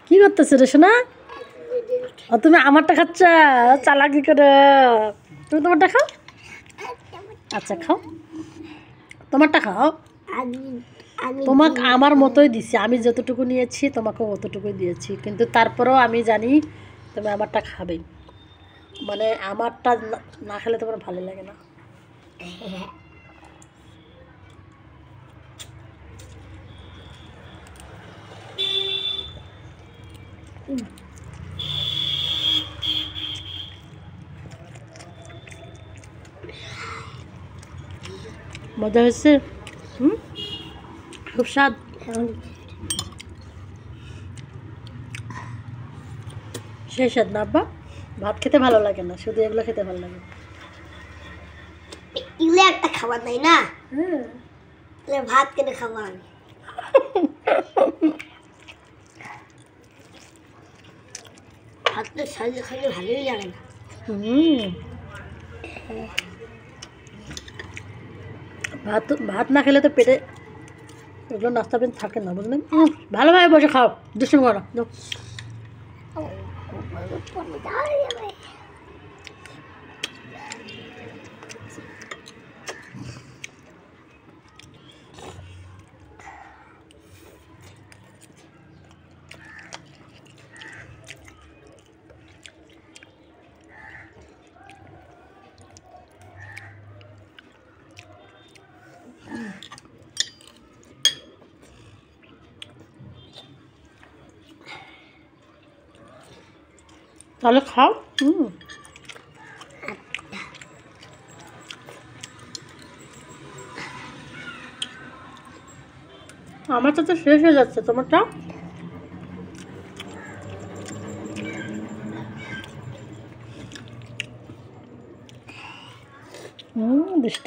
কি করতেছো রে সোনা? তুমি আমারটা খাচ্ছ, চালাকি করে। তুমি তোমারটা খাও। আচ্ছা খাও, তোমারটা খাও। তোমাকে আমার মতোই দিছি, আমি যতটুকু নিয়েছি তোমাকেও অতটুকুই দিয়েছি, কিন্তু তারপরেও আমি জানি তুমি আমারটা খাবেই। মানে আমারটা না খেলে তোমার ভালো লাগে না। মজা হয়েছে? খুব স্বাদ। সেই স্বাদ না আব্বা? ভাত খেতে ভালো লাগে না, শুধু এগুলো খেতে ভালো লাগে। এগুলো একটা খাবার নাই না, ভাত কেটে খাবো আমি। ভাত তো সাজে খাইলে ভালোই লাগে না। ভাত ভাত না খেলে তো পেটে এগুলো নাস্তা পেন থাকে না, বুঝলেন? ভালোভাবে বসে খাও, দুষ্টুমি করো। তাহলে খাও। আমারটা তো শেষ হয়ে যাচ্ছে, তোমারটা? দুষ্ট।